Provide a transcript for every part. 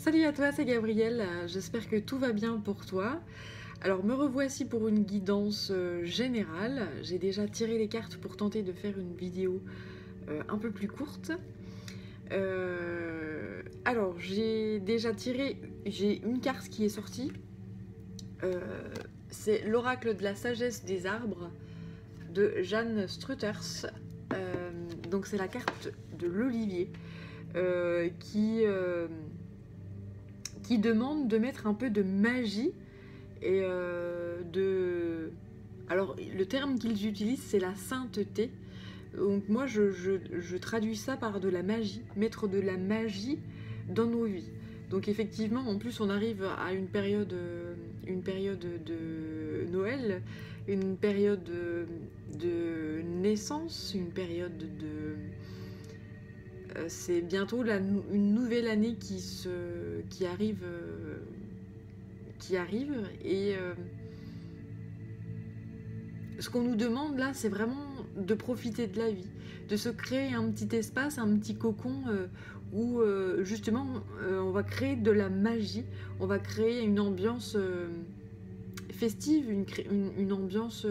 Salut à toi, c'est Gabrielle, j'espère que tout va bien pour toi. Alors me revoici pour une guidance générale. J'ai déjà tiré les cartes pour tenter de faire une vidéo un peu plus courte. Alors j'ai déjà tiré, j'ai une carte qui est sortie. C'est l'oracle de la sagesse des arbres de Jeanne Struthers. Donc c'est la carte de l'olivier qui demande de mettre un peu de magie et Alors, le terme qu'ils utilisent, c'est la sainteté. Donc moi, je traduis ça par de la magie, mettre de la magie dans nos vies. Donc effectivement, en plus, on arrive à une période de Noël, une période de naissance, une période de... c'est bientôt une nouvelle année qui arrive et ce qu'on nous demande là, c'est vraiment de profiter de la vie, de se créer un petit espace, un petit cocon où justement on va créer de la magie, on va créer une ambiance festive, une ambiance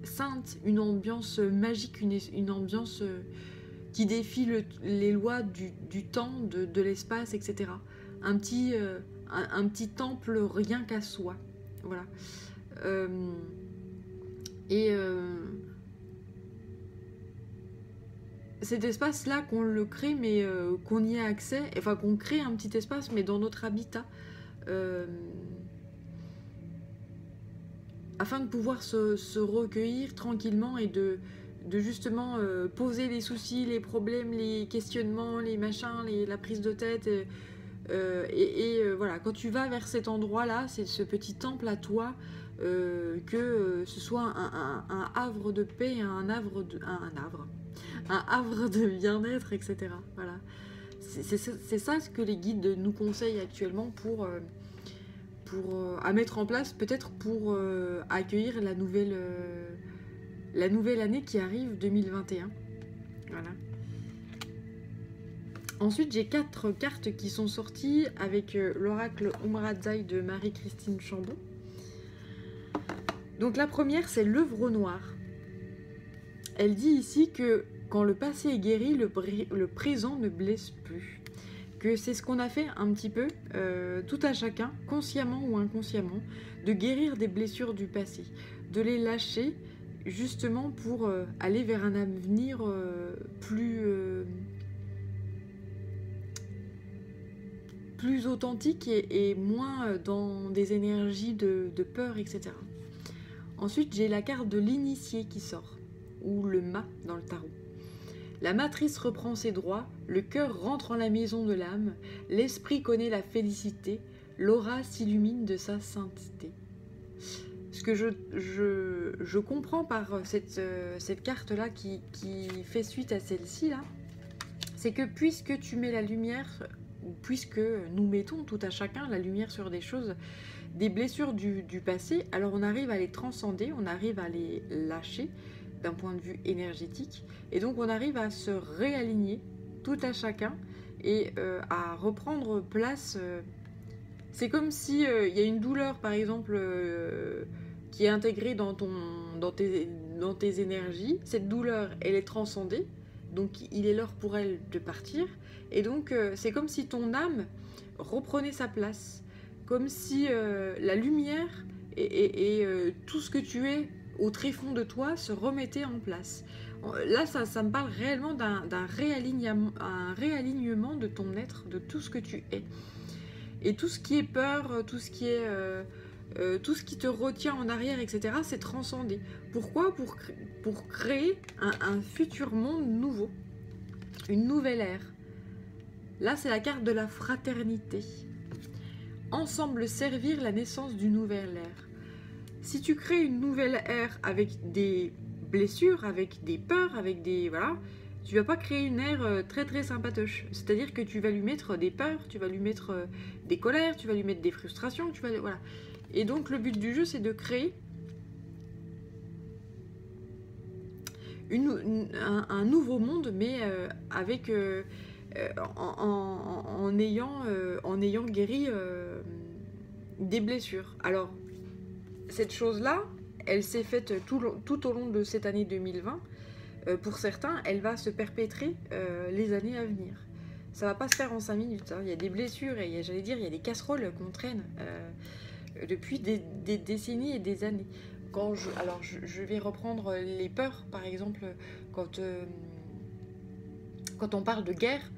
sainte, une ambiance magique, une ambiance qui défie les lois du temps, de l'espace, etc. Un petit temple rien qu'à soi. Voilà. Cet espace-là, qu'on le crée, mais qu'on y ait accès, enfin qu'on crée un petit espace, mais dans notre habitat, afin de pouvoir se recueillir tranquillement et de justement poser les soucis, les problèmes, les questionnements, les machins, la prise de tête. Voilà, quand tu vas vers cet endroit-là, c'est ce petit temple à toi, que ce soit un havre de paix, un havre de bien-être, etc. Voilà. C'est ça ce que les guides nous conseillent actuellement à mettre en place, peut-être pour accueillir la nouvelle année qui arrive, 2021. Voilà. Ensuite, j'ai 4 cartes qui sont sorties avec l'oracle Umradzai de Marie-Christine Chambon. Donc la première, c'est l'œuvre noire. Elle dit ici que quand le passé est guéri, le présent ne blesse plus. Que c'est ce qu'on a fait un petit peu, tout à chacun, consciemment ou inconsciemment, de guérir des blessures du passé, de les lâcher justement pour aller vers un avenir plus authentique et moins dans des énergies de peur, etc. Ensuite, j'ai la carte de l'initié qui sort, ou le mât dans le tarot. La matrice reprend ses droits, le cœur rentre en la maison de l'âme, l'esprit connaît la félicité, l'aura s'illumine de sa sainteté. Ce que je comprends par cette carte-là qui fait suite à celle-ci, là, c'est que puisque tu mets la lumière, ou puisque nous mettons tout à chacun la lumière sur des choses, des blessures du passé, alors on arrive à les transcender, on arrive à les lâcher d'un point de vue énergétique, et donc on arrive à se réaligner tout à chacun et à reprendre place. C'est comme si y a une douleur par exemple qui est intégrée dans tes énergies. Cette douleur, elle est transcendée, donc il est l'heure pour elle de partir, et donc c'est comme si ton âme reprenait sa place, comme si la lumière et tout ce que tu es au tréfonds de toi se remettait en place. Là, ça me parle réellement d'un réalignement de ton être, de tout ce que tu es. Et tout ce qui est peur, tout ce qui te retient en arrière, etc., c'est transcendé. Pourquoi ? Pour créer un futur monde nouveau, une nouvelle ère. Là, c'est la carte de la fraternité. Ensemble servir la naissance d'une nouvelle ère. Si tu crées une nouvelle ère avec des blessures, avec des peurs, avec des... Voilà, tu vas pas créer une ère très très sympatoche. C'est-à-dire que tu vas lui mettre des peurs, tu vas lui mettre des colères, tu vas lui mettre des frustrations, voilà. Et donc le but du jeu, c'est de créer un nouveau monde, mais avec en ayant guéri des blessures. Alors, cette chose-là, elle s'est faite tout au long de cette année 2020. Pour certains, elle va se perpétrer les années à venir. Ça va pas se faire en 5 minutes. Hein. Il y a des blessures et j'allais dire, il y a des casseroles qu'on traîne depuis des décennies et des années. Alors, je vais reprendre les peurs, par exemple, quand on parle de guerre,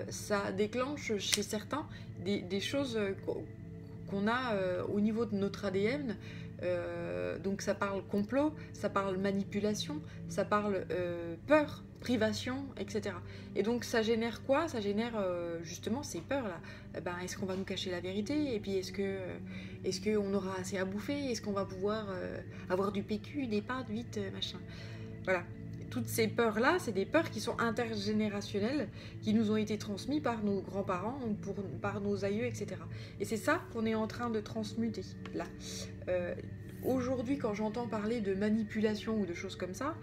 ça déclenche chez certains des choses qu'on a au niveau de notre ADN. Donc ça parle complot, ça parle manipulation, ça parle peur, privation, etc. Et donc ça génère quoi? Ça génère justement ces peurs-là. Est-ce qu'on va nous cacher la vérité? Et puis est-ce qu'on aura assez à bouffer? Est-ce qu'on va pouvoir avoir du PQ, des pâtes, vite, machin? Voilà. Toutes ces peurs-là, c'est des peurs qui sont intergénérationnelles, qui nous ont été transmises par nos grands-parents, par nos aïeux, etc. Et c'est ça qu'on est en train de transmuter, là. Aujourd'hui, quand j'entends parler de manipulation ou de choses comme ça,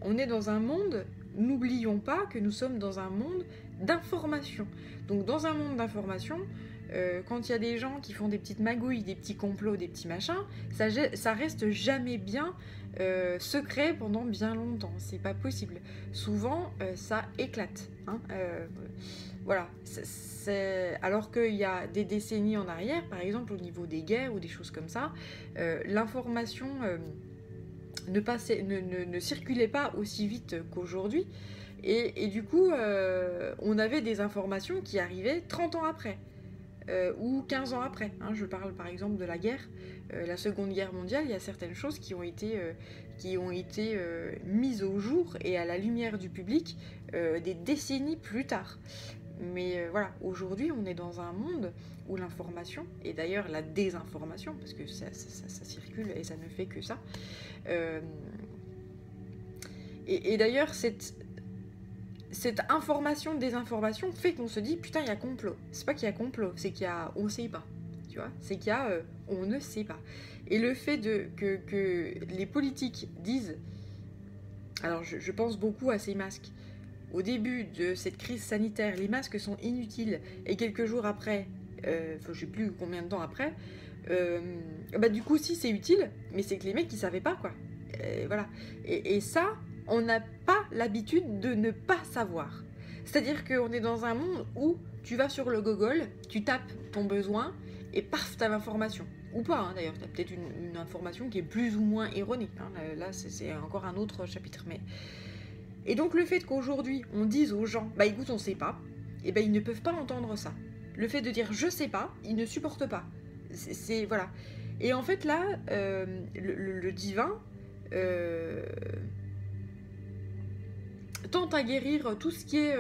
on est dans un monde, n'oublions pas que nous sommes dans un monde d'information. Donc dans un monde d'information, quand il y a des gens qui font des petites magouilles, des petits complots, des petits machins, ça reste jamais bien secret pendant bien longtemps. C'est pas possible. Souvent, ça éclate. Hein, voilà. Alors qu'il y a des décennies en arrière, par exemple au niveau des guerres ou des choses comme ça, l'information ne circulait pas aussi vite qu'aujourd'hui. Et du coup, on avait des informations qui arrivaient 30 ans après. Ou 15 ans après. Hein, je parle par exemple de la guerre, la Seconde Guerre mondiale, il y a certaines choses qui ont été mises au jour et à la lumière du public des décennies plus tard. Mais voilà, aujourd'hui on est dans un monde où l'information, et d'ailleurs la désinformation, parce que ça circule et ça ne fait que ça, et d'ailleurs cette information, désinformation fait qu'on se dit putain il y a complot. C'est pas qu'il y a complot, c'est qu'il y a on sait pas, tu vois. C'est qu'il y a on ne sait pas. Et le fait que les politiques disent, alors je pense beaucoup à ces masques. Au début de cette crise sanitaire, les masques sont inutiles et quelques jours après, je sais plus combien de temps après, du coup si c'est utile, mais c'est que les mecs ils savaient pas quoi. Voilà. Et ça, on n'a pas l'habitude de ne pas savoir. C'est-à-dire qu'on est dans un monde où tu vas sur le Google, tu tapes ton besoin et paf, t'as l'information. Ou pas, hein, d'ailleurs, t'as peut-être une information qui est plus ou moins erronée. Hein. Là, c'est encore un autre chapitre. Mais... Et donc le fait qu'aujourd'hui, on dise aux gens, bah écoute, on sait pas, et ben ils ne peuvent pas entendre ça. Le fait de dire je sais pas, ils ne supportent pas. Voilà. Et en fait, là, le divin... tente à guérir tout ce qui est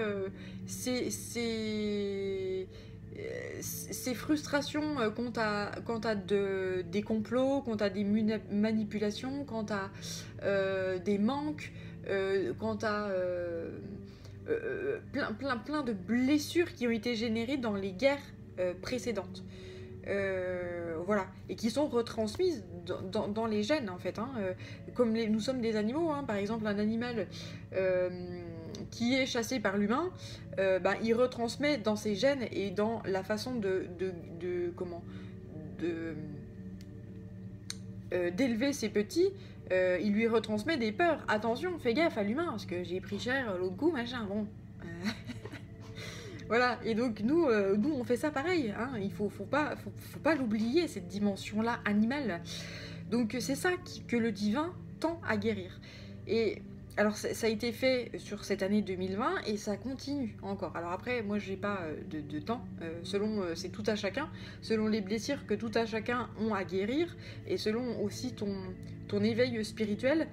ces frustrations quant à des complots, quant à des manipulations, quant à des manques, quant à plein de blessures qui ont été générées dans les guerres précédentes. Voilà, et qui sont retransmises dans les gènes en fait, hein, comme nous sommes des animaux, hein, par exemple un animal qui est chassé par l'humain, il retransmet dans ses gènes et dans la façon d'élever ses petits, il lui retransmet des peurs. Attention, fais gaffe à l'humain, parce que j'ai pris cher l'autre coup, machin, bon. Voilà, et donc nous on fait ça pareil, hein. Il faut pas l'oublier, cette dimension-là animale. Donc c'est ça que le divin tend à guérir. Et alors ça a été fait sur cette année 2020 et ça continue encore. Alors après, moi j'ai pas de temps, c'est tout à chacun, selon les blessures que tout à chacun ont à guérir et selon aussi ton éveil spirituel,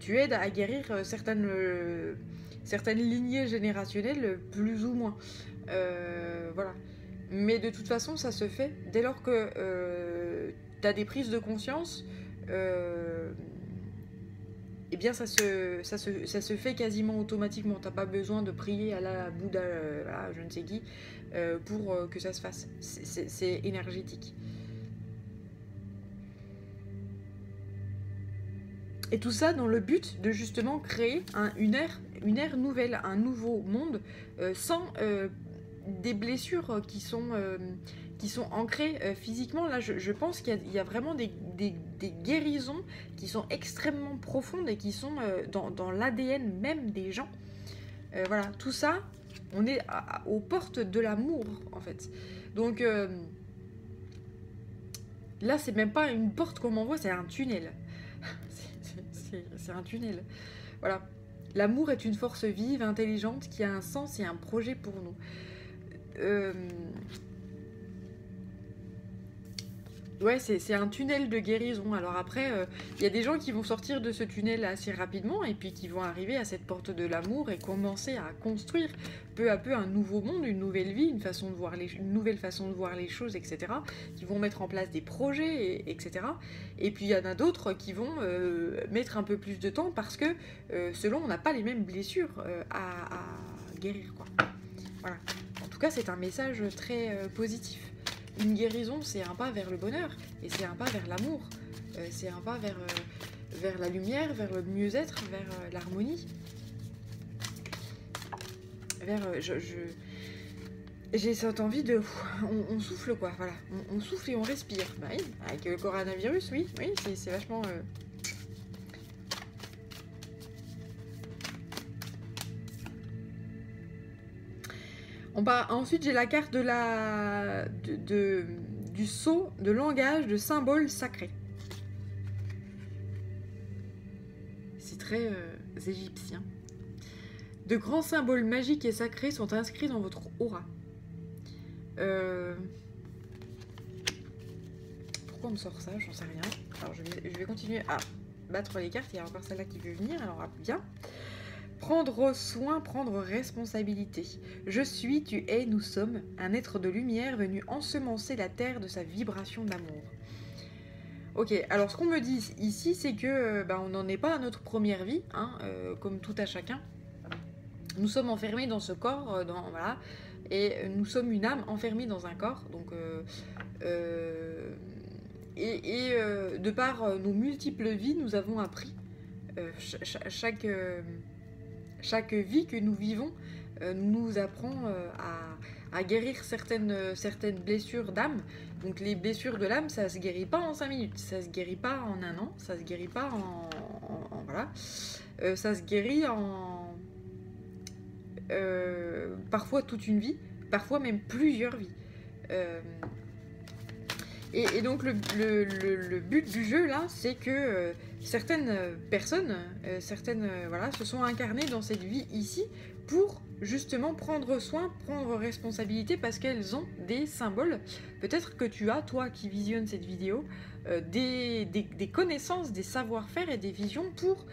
tu aides à guérir certaines lignées générationnelles, plus ou moins. Voilà. Mais de toute façon, ça se fait dès lors que tu as des prises de conscience. Eh bien, ça se fait quasiment automatiquement. T'as pas besoin de prier à la Bouddha, à je ne sais qui, pour que ça se fasse. C'est énergétique. Et tout ça dans le but de justement créer une ère une ère nouvelle, un nouveau monde, sans des blessures qui sont ancrées physiquement. Là, je pense qu'il y a vraiment des guérisons qui sont extrêmement profondes et qui sont dans l'ADN même des gens. Voilà, tout ça, on est aux portes de l'amour, en fait. Donc, là, c'est même pas une porte qu'on m'envoie, c'est un tunnel. C'est un tunnel. Voilà. L'amour est une force vive, intelligente, qui a un sens et un projet pour nous. Ouais, c'est un tunnel de guérison. Alors après, il y a des gens qui vont sortir de ce tunnel assez rapidement et puis qui vont arriver à cette porte de l'amour et commencer à construire peu à peu un nouveau monde, une nouvelle vie, une nouvelle façon de voir les choses, etc. Qui vont mettre en place des projets, etc. Et puis il y en a d'autres qui vont mettre un peu plus de temps parce que selon on n'a pas les mêmes blessures à guérir, quoi. Voilà. En tout cas, c'est un message très positif. Une guérison, c'est un pas vers le bonheur, et c'est un pas vers l'amour, c'est un pas vers la lumière, vers le mieux-être, vers l'harmonie. J'ai cette envie de... On souffle, quoi, voilà. On souffle et on respire. Bah oui, avec le coronavirus, oui, c'est vachement... Ensuite, j'ai la carte du sceau de langage de symboles sacrés. C'est très égyptien. De grands symboles magiques et sacrés sont inscrits dans votre aura. Pourquoi on me sort ça? J'en sais rien. Alors, je vais continuer à battre les cartes. Il y a encore celle-là qui veut venir. Alors, bien. Prendre soin, prendre responsabilité. Je suis, tu es, nous sommes, un être de lumière venu ensemencer la terre de sa vibration d'amour. Ok, alors ce qu'on me dit ici, c'est que on n'en est pas à notre première vie, hein, comme tout à chacun. Nous sommes enfermés dans ce corps, voilà, et nous sommes une âme enfermée dans un corps. Donc, de par nos multiples vies, nous avons appris chaque vie que nous vivons nous apprend à guérir certaines blessures d'âme. Donc les blessures de l'âme, ça se guérit pas en 5 minutes, ça se guérit pas en 1 an, ça se guérit pas voilà. Ça se guérit en parfois toute une vie, parfois même plusieurs vies. Et donc le but du jeu là, c'est que certaines personnes, voilà, se sont incarnées dans cette vie ici pour justement prendre soin, prendre responsabilité parce qu'elles ont des symboles. Peut-être que tu as, toi qui visionnes cette vidéo, des connaissances, des savoir-faire et des visions pour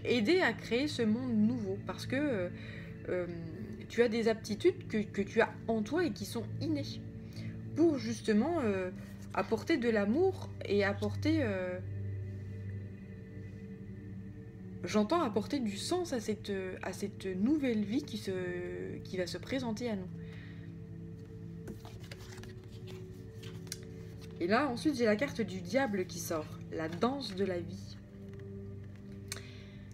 aider à créer ce monde nouveau parce que tu as des aptitudes que tu as en toi et qui sont innées pour justement apporter de l'amour et apporter... J'entends apporter du sens à cette nouvelle vie qui va se présenter à nous. Et là, ensuite, j'ai la carte du diable qui sort. La danse de la vie.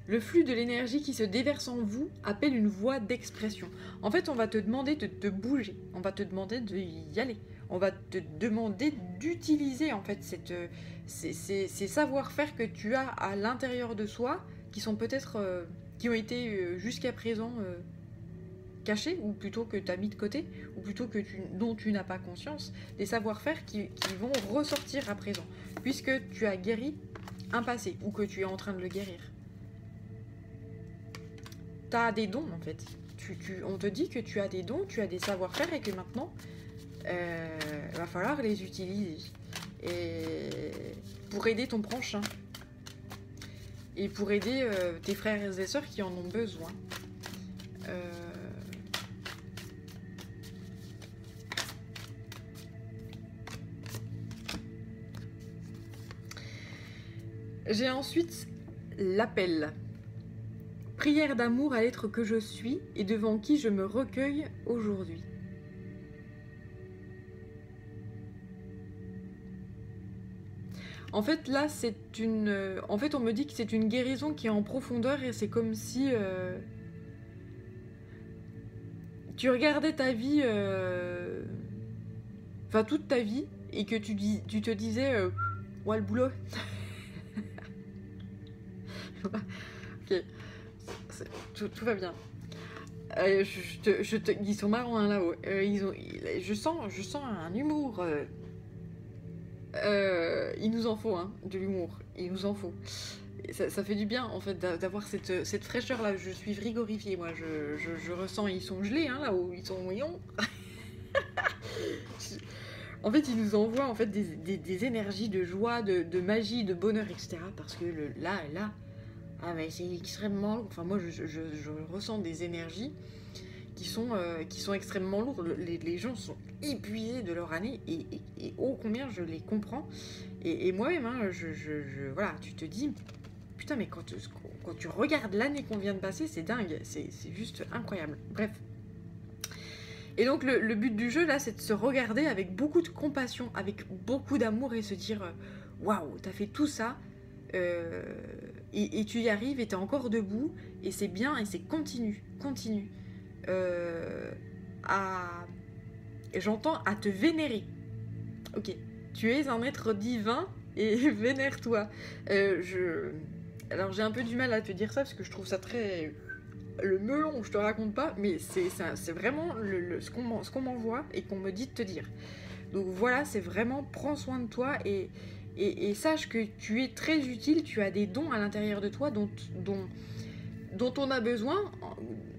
Le flux de l'énergie qui se déverse en vous appelle une voie d'expression. En fait, on va te demander de te bouger. On va te demander d'y aller. On va te demander d'utiliser en fait ces savoir-faire que tu as à l'intérieur de soi, qui sont peut-être qui ont été jusqu'à présent cachés, ou plutôt que tu as mis de côté, ou plutôt que dont tu n'as pas conscience, des savoir-faire qui vont ressortir à présent, puisque tu as guéri un passé, ou que tu es en train de le guérir. Tu as des dons en fait. On te dit que tu as des dons, tu as des savoir-faire et que maintenant va falloir les utiliser pour aider ton prochain et pour aider tes frères et sœurs qui en ont besoin. J'ai ensuite l'appel. Prière d'amour à l'être que je suis et devant qui je me recueille aujourd'hui. En fait, là, c'est une... En fait, on me dit que c'est une guérison qui est en profondeur et c'est comme si... tu regardais ta vie, enfin toute ta vie, et que tu te disais, ouais, le boulot. Ok, tout va bien. Ils sont marrants hein, là-haut. Je sens un humour. Il nous en faut, hein, de l'humour. Il nous en faut. Et ça fait du bien, en fait, d'avoir cette fraîcheur-là. Je suis frigorifiée, moi. Je ressens, ils sont gelés, hein, là-haut. Ils sont moyons. En fait, ils nous envoient en fait, des énergies de joie, de magie, de bonheur, etc. Parce que là, ah, mais c'est extrêmement lourd. Enfin, moi, je ressens des énergies qui sont extrêmement lourdes. Les gens sont épuisés de leur année et ô combien je les comprends. Et moi-même, hein, voilà, tu te dis, putain, mais quand tu regardes l'année qu'on vient de passer, c'est dingue, c'est juste incroyable. Bref. Et donc le but du jeu là, c'est de se regarder avec beaucoup de compassion, avec beaucoup d'amour et se dire, waouh, t'as fait tout ça. Et tu y arrives et t'es encore debout et c'est bien et c'est continue. J'entends à te vénérer. Ok, tu es un être divin et vénère-toi. Alors j'ai un peu du mal à te dire ça parce que je trouve ça très... Le melon, je te raconte pas, mais c'est vraiment ce qu'on m'envoie et qu'on me dit de te dire. Donc voilà, c'est vraiment prends soin de toi et sache que tu es très utile, tu as des dons à l'intérieur de toi dont on a besoin,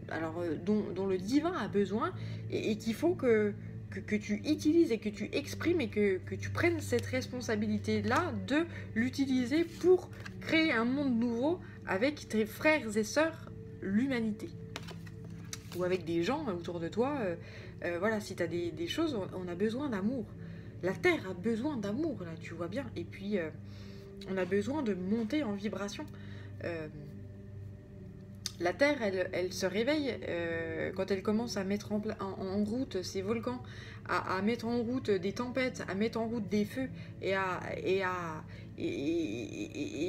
alors dont le divin a besoin et qu'il faut que tu utilises et que tu exprimes et que tu prennes cette responsabilité-là de l'utiliser pour créer un monde nouveau avec tes frères et sœurs, l'humanité. Ou avec des gens autour de toi, voilà, si tu as des choses, on a besoin d'amour. La Terre a besoin d'amour, là, tu vois bien. Et puis, on a besoin de monter en vibration. La Terre, elle se réveille quand elle commence à mettre en route ses volcans, à mettre en route des tempêtes, à mettre en route des feux et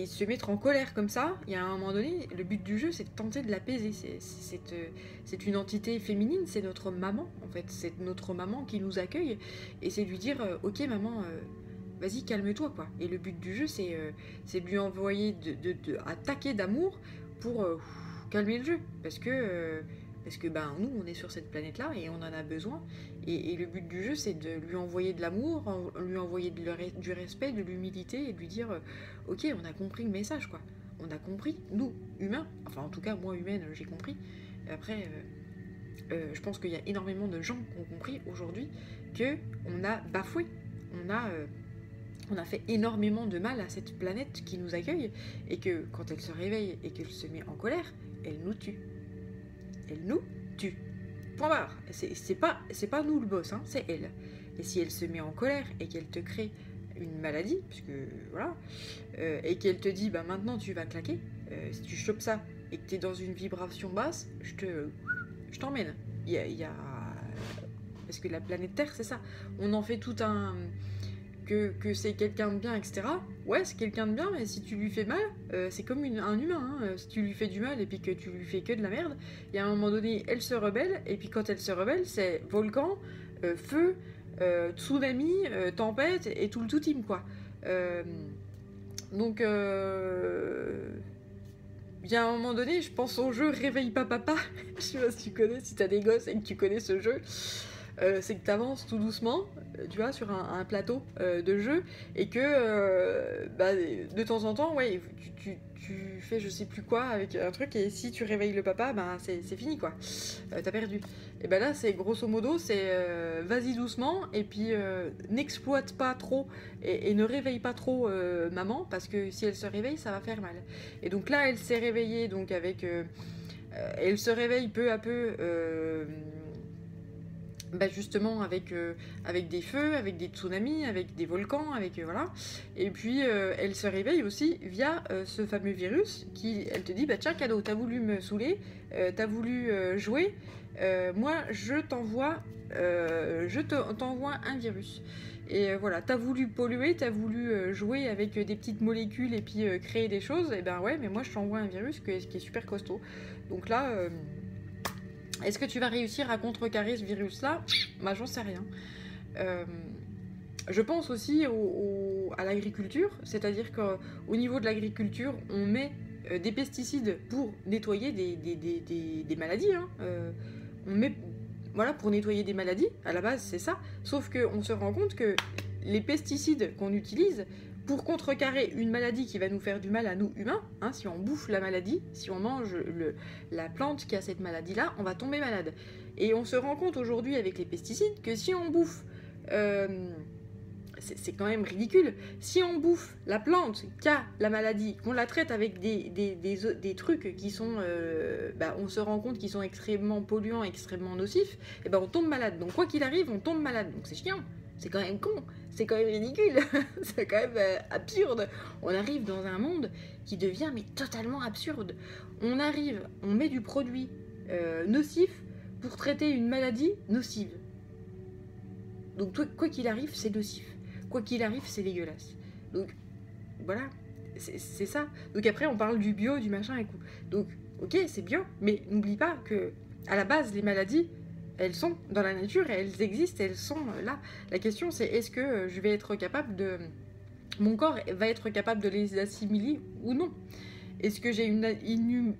se mettre en colère comme ça. Il y a un moment donné, le but du jeu, c'est de tenter de l'apaiser. C'est une entité féminine, c'est notre maman, en fait. C'est notre maman qui nous accueille et c'est de lui dire ok maman, vas-y calme-toi quoi. Et le but du jeu, c'est de lui envoyer attaquer d'amour pour calmer le jeu, parce que ben, nous on est sur cette planète là et on en a besoin et le but du jeu c'est de lui envoyer de l'amour, lui envoyer du respect, de l'humilité et de lui dire ok on a compris le message quoi, on a compris, nous humains, enfin en tout cas moi humaine j'ai compris, après je pense qu'il y a énormément de gens qui ont compris aujourd'hui que on a bafoué, on a fait énormément de mal à cette planète qui nous accueille et que quand elle se réveille et qu'elle se met en colère, elle nous tue. Elle nous tue. Point barre. C'est pas nous le boss, hein, c'est elle. Et si elle se met en colère et qu'elle te crée une maladie, puisque voilà, et qu'elle te dit bah maintenant tu vas claquer, si tu chopes ça et que tu es dans une vibration basse, je t'emmène. Parce que la planète Terre, c'est ça. On en fait tout un... Que c'est quelqu'un de bien, etc. Ouais, c'est quelqu'un de bien, mais si tu lui fais mal, c'est comme un humain. Hein. Si tu lui fais du mal et puis que tu lui fais que de la merde, il y a un moment donné, elle se rebelle, et puis quand elle se rebelle, c'est volcan, feu, tsunami, tempête et tout le tout team, quoi. Donc, il y a un moment donné, je pense au jeu Réveille pas papa. Je sais pas si tu connais, si t'as des gosses et que tu connais ce jeu. C'est que tu avances tout doucement, tu vois, sur un plateau de jeu, et que bah, de temps en temps, ouais, tu fais je sais plus quoi avec un truc, et si tu réveilles le papa, bah, c'est fini, quoi. T'as perdu. Et ben là, c'est grosso modo, c'est vas-y doucement, et puis n'exploite pas trop, et ne réveille pas trop maman, parce que si elle se réveille, ça va faire mal. Et donc là, elle s'est réveillée, donc avec... elle se réveille peu à peu... bah justement avec des feux, avec des tsunamis, avec des volcans, avec voilà. Et puis elle se réveille aussi via ce fameux virus qui, elle te dit bah tiens cadeau, t'as voulu me saouler, t'as voulu jouer, moi je t'envoie un virus. Et voilà, t'as voulu polluer, t'as voulu jouer avec des petites molécules et puis créer des choses, et ben ouais, mais moi je t'envoie un virus qui est super costaud. Donc là Est-ce que tu vas réussir à contrecarrer ce virus-là? Bah, j'en sais rien. Je pense aussi à l'agriculture, c'est-à-dire qu'au niveau de l'agriculture, on met des pesticides pour nettoyer des maladies. Hein. On met, voilà, pour nettoyer des maladies, à la base c'est ça. Sauf qu'on se rend compte que les pesticides qu'on utilise pour contrecarrer une maladie qui va nous faire du mal à nous humains, hein, si on bouffe la maladie, si on mange la plante qui a cette maladie-là, on va tomber malade. Et on se rend compte aujourd'hui avec les pesticides que si on bouffe... c'est quand même ridicule. Si on bouffe la plante qui a la maladie, qu'on la traite avec des trucs qui sont... on se rend compte qu'ils sont extrêmement polluants, extrêmement nocifs, et ben on tombe malade. Donc quoi qu'il arrive, on tombe malade. Donc c'est chiant. C'est quand même con. C'est quand même ridicule. C'est quand même absurde. On arrive dans un monde qui devient mais totalement absurde. On arrive, on met du produit nocif pour traiter une maladie nocive. Donc quoi qu'il arrive, c'est nocif. Quoi qu'il arrive, c'est dégueulasse. Donc, voilà, c'est ça. Donc après, on parle du bio, du machin et tout. Donc, ok, c'est bio, mais n'oublie pas que à la base, les maladies, elles sont dans la nature, et elles existent, elles sont là. La question, c'est est-ce que je vais être capable de... Mon corps va être capable de les assimiler ou non? Est-ce que j'ai une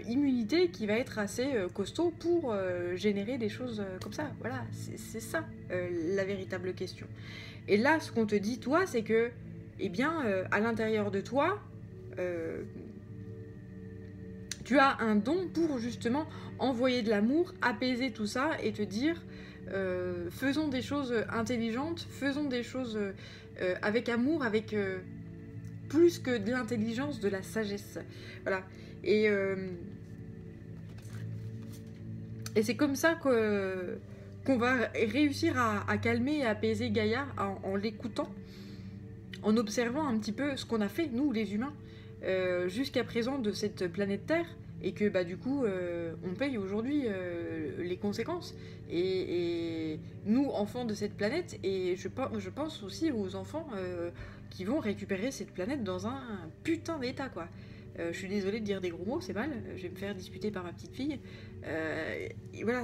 immunité qui va être assez costaud pour générer des choses comme ça? Voilà, c'est ça la véritable question. Et là, ce qu'on te dit, toi, c'est que, eh bien, à l'intérieur de toi, tu as un don pour justement envoyer de l'amour, apaiser tout ça et te dire, faisons des choses intelligentes, faisons des choses avec amour, avec plus que de l'intelligence, de la sagesse. Voilà. Et c'est comme ça qu'on va réussir à calmer et apaiser Gaïa en l'écoutant, en observant un petit peu ce qu'on a fait, nous les humains, jusqu'à présent de cette planète Terre, et que bah, du coup on paye aujourd'hui les conséquences. Et nous, enfants de cette planète, et je pense aussi aux enfants qui vont récupérer cette planète dans un putain d'état, quoi. Je suis désolée de dire des gros mots, c'est mal, je vais me faire disputer par ma petite fille. Et voilà,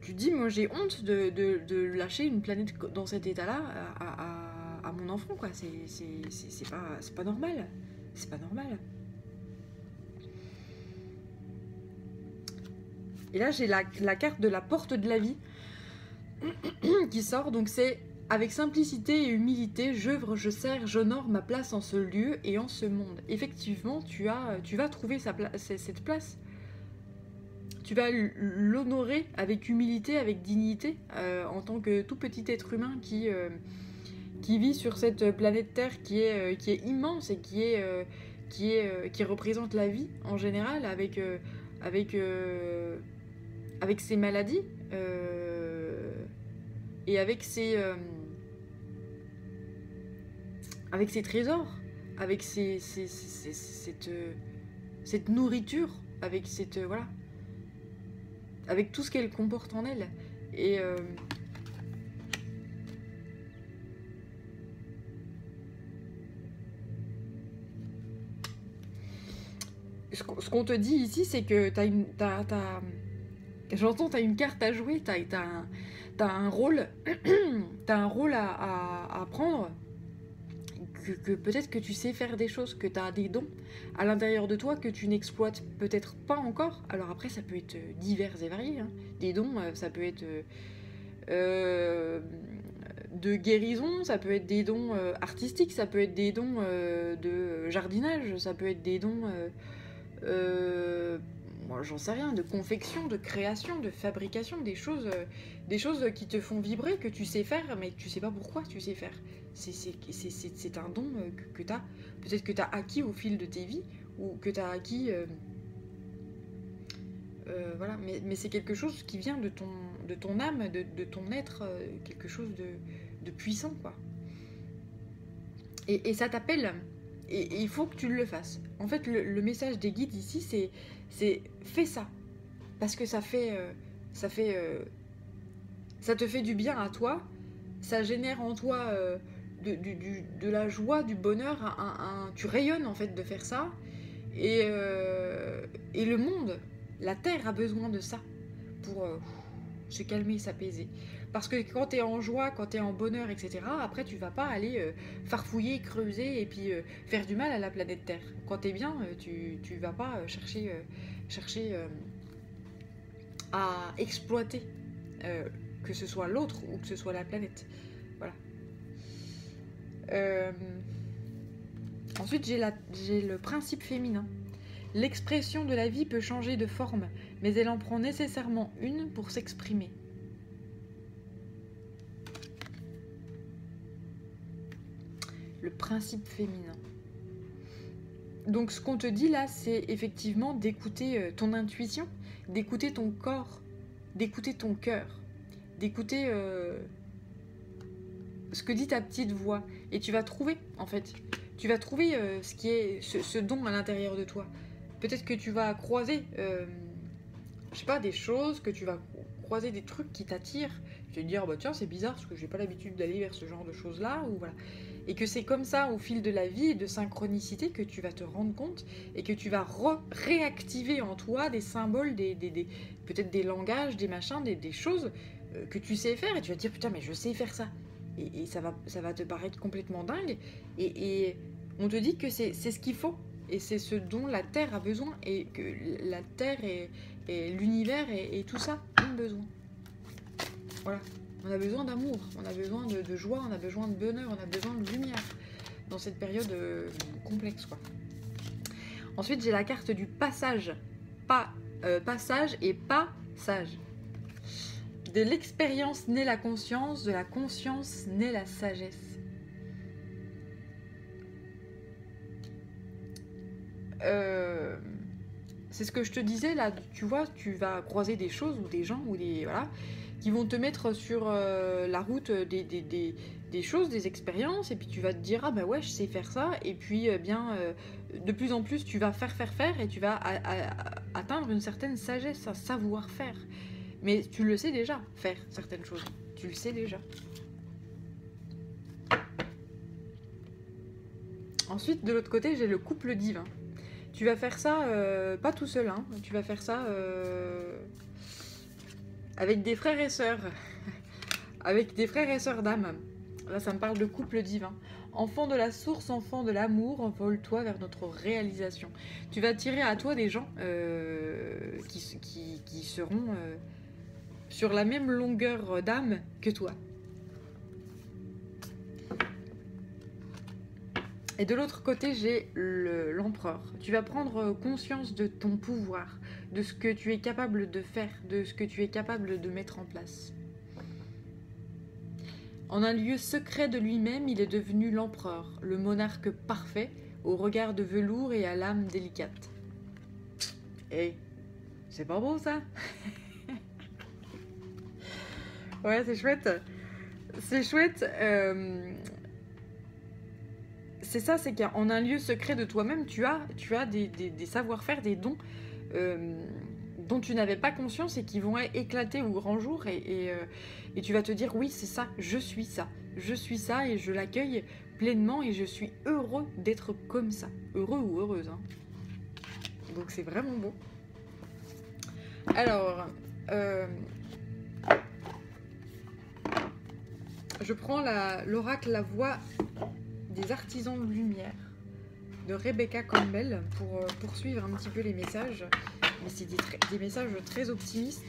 tu dis, moi j'ai honte de lâcher une planète dans cet état-là à mon enfant, quoi. C'est pas normal. C'est pas normal. Et là, j'ai la carte de la porte de la vie qui sort. Donc c'est avec simplicité et humilité, j'œuvre, je sers, j'honore ma place en ce lieu et en ce monde. Effectivement, tu vas trouver cette place. Tu vas l'honorer avec humilité, avec dignité, en tant que tout petit être humain qui vit sur cette planète Terre qui est immense et qui représente la vie en général, avec ses maladies et avec ses trésors, avec cette nourriture, avec voilà, avec tout ce qu'elle comporte en elle. Et ce qu'on te dit ici, c'est que j'entends, t'as une carte à jouer, t'as un rôle, t'as un rôle à prendre, que peut-être que tu sais faire des choses, que t'as des dons à l'intérieur de toi que tu n'exploites peut-être pas encore. Alors après, ça peut être divers et variés, hein. Des dons, ça peut être de guérison, ça peut être des dons artistiques, ça peut être des dons de jardinage, ça peut être des dons... moi, j'en sais rien, de confection, de création, de fabrication, des choses qui te font vibrer, que tu sais faire, mais tu sais pas pourquoi tu sais faire. C'est un don que tu as. Peut-être que tu as acquis au fil de tes vies, ou que tu as acquis... voilà, mais c'est quelque chose qui vient de ton âme, de ton être, quelque chose de puissant, quoi. Et ça t'appelle... Et il faut que tu le fasses. En fait, le message des guides ici, c'est fais ça. Parce que ça te fait du bien à toi. Ça génère en toi de la joie, du bonheur. Tu rayonnes, en fait, de faire ça. Et le monde, la Terre a besoin de ça pour se calmer, s'apaiser. Parce que quand tu es en joie, quand tu es en bonheur, etc., après tu vas pas aller farfouiller, creuser et puis faire du mal à la planète Terre. Quand tu es bien, tu vas pas chercher à exploiter que ce soit l'autre ou que ce soit la planète. Voilà. Ensuite, j'ai le principe féminin. L'expression de la vie peut changer de forme, mais elle en prend nécessairement une pour s'exprimer. Le principe féminin. Donc ce qu'on te dit là, c'est effectivement d'écouter ton intuition, d'écouter ton corps, d'écouter ton cœur, d'écouter ce que dit ta petite voix. Et tu vas trouver, en fait, tu vas trouver ce qui est ce don à l'intérieur de toi. Peut-être que tu vas croiser, je sais pas, des choses, que tu vas croiser des trucs qui t'attirent. Tu vas te dire, bah tiens, c'est bizarre parce que j'ai pas l'habitude d'aller vers ce genre de choses-là, ou voilà. Et que c'est comme ça, au fil de la vie et de synchronicité, que tu vas te rendre compte et que tu vas réactiver en toi des symboles, peut-être des langages, des machins, des choses que tu sais faire. Et tu vas te dire, putain, mais je sais faire ça. Et ça va te paraître complètement dingue. Et on te dit que c'est ce qu'il faut. Et c'est ce dont la Terre a besoin. Et que la Terre et l'univers et tout ça ont besoin. Voilà. On a besoin d'amour, on a besoin de joie, on a besoin de bonheur, on a besoin de lumière dans cette période complexe, quoi. Ensuite, j'ai la carte du passage. Passage et pas sage. De l'expérience naît la conscience, de la conscience naît la sagesse. C'est ce que je te disais là, tu vois, tu vas croiser des choses ou des gens ou des... Voilà, qui vont te mettre sur la route des choses, des expériences, et puis tu vas te dire, ah bah ouais, je sais faire ça, et puis de plus en plus, tu vas faire, et tu vas atteindre une certaine sagesse, un savoir-faire. Mais tu le sais déjà, faire certaines choses. Tu le sais déjà. Ensuite, de l'autre côté, j'ai le couple divin. Tu vas faire ça, pas tout seul, hein. Tu vas faire ça... avec des frères et sœurs. Avec des frères et sœurs d'âme. Là, ça me parle de couple divin. Enfant de la source, enfant de l'amour, envole-toi vers notre réalisation. Tu vas attirer à toi des gens qui seront sur la même longueur d'âme que toi. Et de l'autre côté, j'ai l'empereur. Tu vas prendre conscience de ton pouvoir, de ce que tu es capable de faire, de ce que tu es capable de mettre en place. En un lieu secret de lui-même, il est devenu l'empereur, le monarque parfait, au regard de velours et à l'âme délicate. Eh, c'est pas beau ça? Ouais, c'est chouette. C'est chouette. C'est ça, c'est qu'en un lieu secret de toi-même, tu as des savoir-faire, des dons dont tu n'avais pas conscience et qui vont éclater au grand jour. Et tu vas te dire, oui, c'est ça, je suis ça. Je suis ça et je l'accueille pleinement et je suis heureux d'être comme ça. Heureux ou heureuse, hein. Donc c'est vraiment beau. Alors, je prends l'oracle La Voix des artisans de lumière de Rebecca Campbell pour poursuivre un petit peu les messages. Mais c'est des messages très optimistes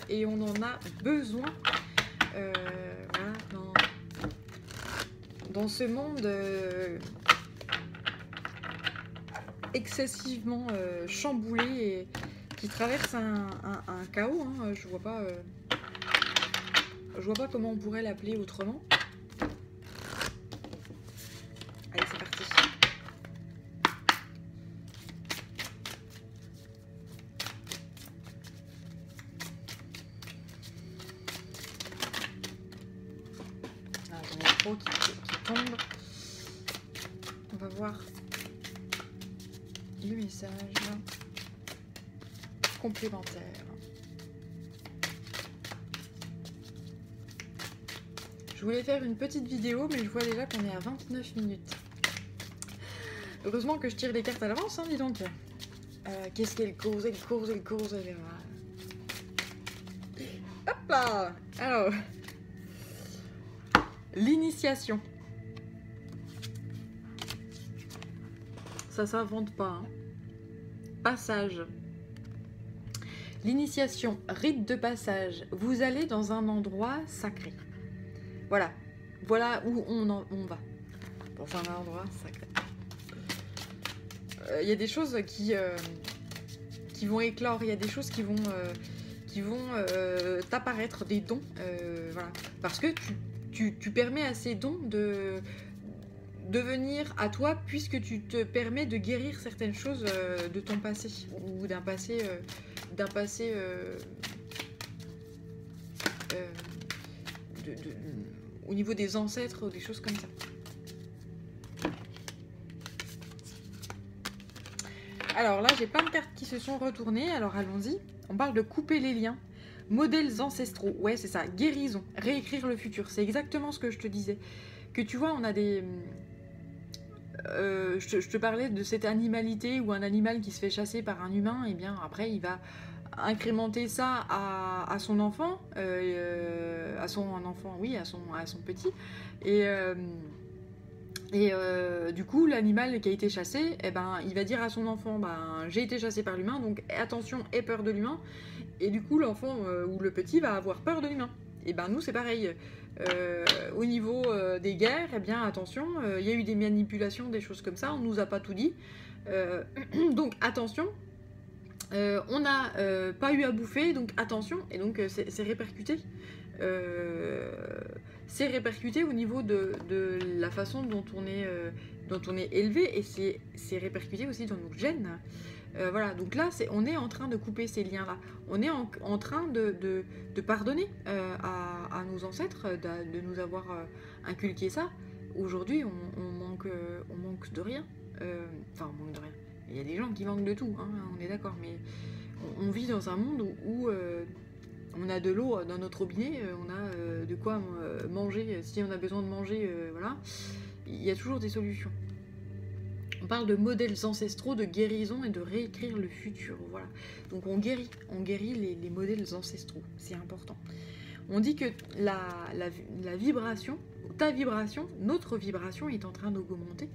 et on en a besoin voilà, dans ce monde excessivement chamboulé et qui traverse un chaos, hein. Je vois pas comment on pourrait l'appeler autrement. Allez, c'est parti. Ah, j'en ai trop qui tombent. On va voir le message complémentaire. Je voulais faire une petite vidéo, mais je vois déjà qu'on est à 29 minutes. Heureusement que je tire les cartes à l'avance, hein, dis donc. Qu'est-ce qu'elle cause? Elle cause. Hop là. Alors, l'initiation. Ça s'invente pas. Hein. Passage. L'initiation, rite de passage. Vous allez dans un endroit sacré. Voilà. Voilà où on va. Dans un endroit sacré. Il y a des choses qui vont éclore. Il y a des choses qui vont t'apparaître, des dons. Voilà. Parce que tu permets à ces dons de venir à toi, puisque tu te permets de guérir certaines choses de ton passé. Ou d'un passé... au niveau des ancêtres ou des choses comme ça. Alors là, j'ai plein de cartes qui se sont retournées, alors allons-y. On parle de couper les liens. Modèles ancestraux, ouais c'est ça, guérison, réécrire le futur, c'est exactement ce que je te disais. Que tu vois, on a des... je te parlais de cette animalité où un animal qui se fait chasser par un humain, et bien après il va incrémenter ça à son enfant, à son petit, et du coup l'animal qui a été chassé, eh ben, il va dire à son enfant, ben, j'ai été chassé par l'humain, donc attention, aie peur de l'humain, et du coup l'enfant ou le petit va avoir peur de l'humain. Et ben nous c'est pareil. Au niveau des guerres, eh bien attention, il y a eu des manipulations, des choses comme ça, on nous a pas tout dit. Donc attention, on n'a pas eu à bouffer, donc attention, et donc c'est répercuté. C'est répercuté au niveau de la façon dont on est élevé, et c'est répercuté aussi dans nos gènes. Voilà, donc là, on est en train de couper ces liens-là. On est en train de pardonner à nos ancêtres de nous avoir inculqué ça. Aujourd'hui, on manque de rien. Enfin, on manque de rien. Il y a des gens qui manquent de tout, hein, on est d'accord, mais on vit dans un monde où on a de l'eau dans notre robinet, on a de quoi manger, si on a besoin de manger, voilà. Il y a toujours des solutions. On parle de modèles ancestraux, de guérison et de réécrire le futur. Voilà. Donc on guérit les modèles ancestraux. C'est important. On dit que la vibration, ta vibration, notre vibration est en train d'augmenter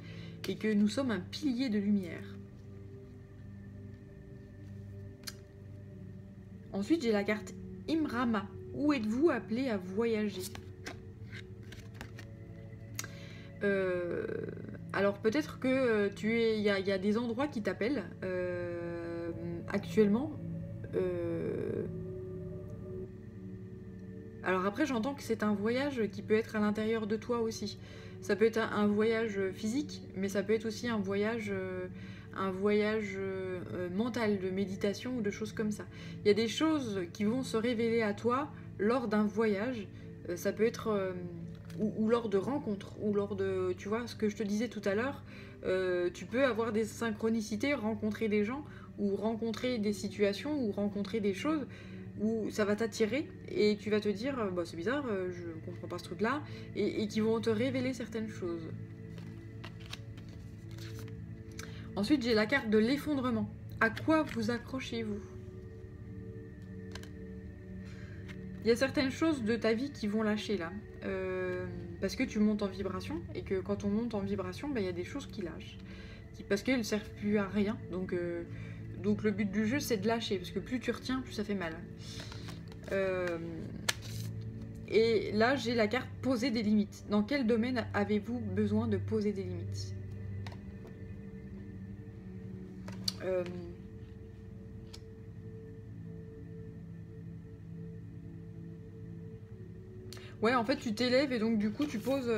et que nous sommes un pilier de lumière. Ensuite, j'ai la carte Imrama. Où êtes-vous appelé à voyager ? Alors peut-être que il y a des endroits qui t'appellent actuellement. Alors après j'entends que c'est un voyage qui peut être à l'intérieur de toi aussi. Ça peut être un voyage physique, mais ça peut être aussi un voyage mental, de méditation ou de choses comme ça. Il y a des choses qui vont se révéler à toi lors d'un voyage. Ça peut être... ou lors de rencontres, ou lors de, tu vois, ce que je te disais tout à l'heure, tu peux avoir des synchronicités, rencontrer des gens, ou rencontrer des situations, ou rencontrer des choses, où ça va t'attirer, et tu vas te dire, bah, c'est bizarre, je comprends pas ce truc-là, et qui vont te révéler certaines choses. Ensuite, j'ai la carte de l'effondrement. À quoi vous accrochez-vous ? Il y a certaines choses de ta vie qui vont lâcher là, parce que tu montes en vibration, et que quand on monte en vibration, bah, y a des choses qui lâchent, parce qu'elles ne servent plus à rien, donc le but du jeu c'est de lâcher, parce que plus tu retiens, plus ça fait mal. Et là j'ai la carte poser des limites. Dans quel domaine avez-vous besoin de poser des limites ? Ouais, en fait, tu t'élèves et donc du coup, tu poses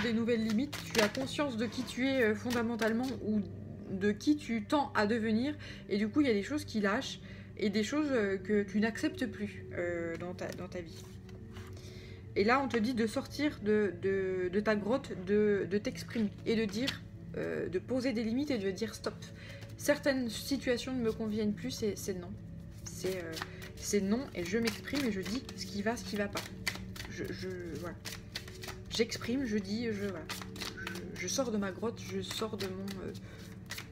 des nouvelles limites. Tu as conscience de qui tu es fondamentalement ou de qui tu tends à devenir. Et du coup, il y a des choses qui lâchent et des choses que tu n'acceptes plus dans ta vie. Et là, on te dit de sortir de ta grotte, de t'exprimer et de dire, de poser des limites et de dire stop. Certaines situations ne me conviennent plus, c'est non. C'est non et je m'exprime et je dis ce qui va pas. Voilà. J'exprime, je dis, voilà. Je sors de ma grotte, je sors de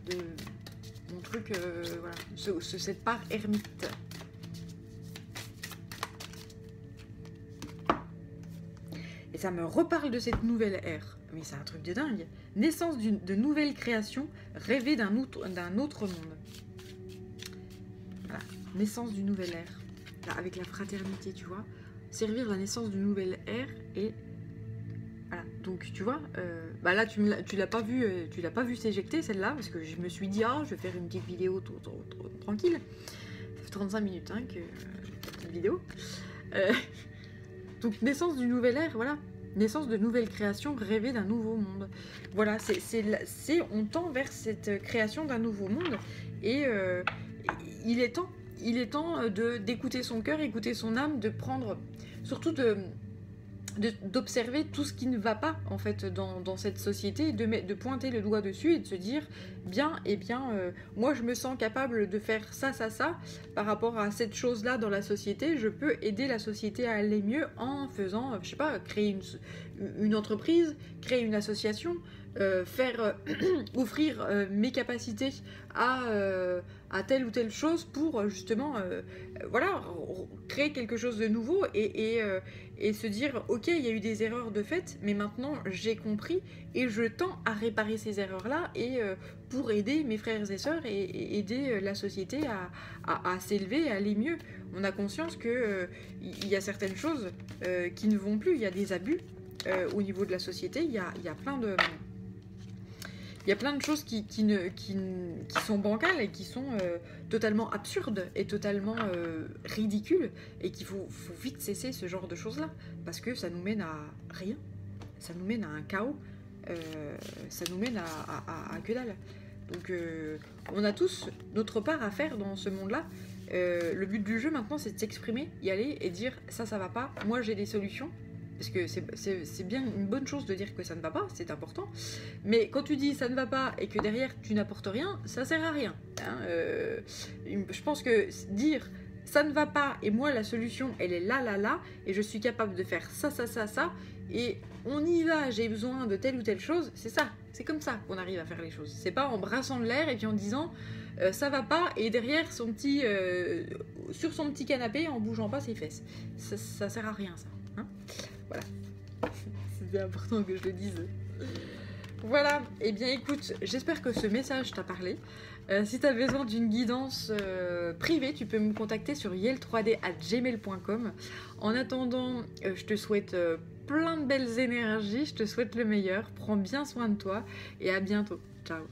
de mon truc, voilà, cette part ermite. Et ça me reparle de cette nouvelle ère. Mais c'est un truc de dingue. Naissance de nouvelles créations, rêver d'un autre monde. Voilà. Naissance d'une nouvelle ère. Là, avec la fraternité, tu vois. Servir la naissance d'une nouvelle ère et... Voilà. Donc, tu vois, bah là, tu l'as pas vu s'éjecter, celle-là, parce que je me suis dit, ah, je vais faire une petite vidéo tranquille. Ça fait 35 minutes, hein, que petite vidéo. Donc, naissance d'une nouvelle ère, voilà. Naissance de nouvelles créations, rêver d'un nouveau monde. Voilà, on tend vers cette création d'un nouveau monde. Et il est temps d'écouter son cœur, écouter son âme, de prendre, surtout d'observer tout ce qui ne va pas en fait dans cette société, de pointer le doigt dessus et de se dire bien, moi je me sens capable de faire ça par rapport à cette chose-là dans la société, je peux aider la société à aller mieux en faisant, je sais pas, créer une entreprise, créer une association, offrir mes capacités à telle ou telle chose pour justement voilà, créer quelque chose de nouveau et se dire ok, il y a eu des erreurs de fait, mais maintenant j'ai compris et je tends à réparer ces erreurs là et pour aider mes frères et sœurs et aider la société à s'élever, à aller mieux. On a conscience que il y a certaines choses qui ne vont plus, il y a des abus au niveau de la société, il y a plein de... Il y a plein de choses qui sont bancales et qui sont totalement absurdes et totalement ridicules et qu'il faut vite cesser ce genre de choses-là parce que ça nous mène à rien, ça nous mène à un chaos, ça nous mène à que dalle. Donc on a tous notre part à faire dans ce monde-là. Le but du jeu maintenant c'est de s'exprimer, y aller et dire ça va pas, moi j'ai des solutions. Parce que c'est bien une bonne chose de dire que ça ne va pas, c'est important. Mais quand tu dis ça ne va pas et que derrière tu n'apportes rien, ça sert à rien. Hein, je pense que dire ça ne va pas et moi la solution elle est là, et je suis capable de faire ça, et on y va, j'ai besoin de telle ou telle chose, c'est ça. C'est comme ça qu'on arrive à faire les choses. C'est pas en brassant de l'air et puis en disant ça va pas et derrière sur son petit canapé en bougeant pas ses fesses. Ça sert à rien ça. Hein, voilà, c'était important que je le dise. Voilà, et bien écoute, j'espère que ce message t'a parlé. Si tu as besoin d'une guidance privée, tu peux me contacter sur yel3d@gmail.com. En attendant, je te souhaite plein de belles énergies, je te souhaite le meilleur, prends bien soin de toi et à bientôt. Ciao.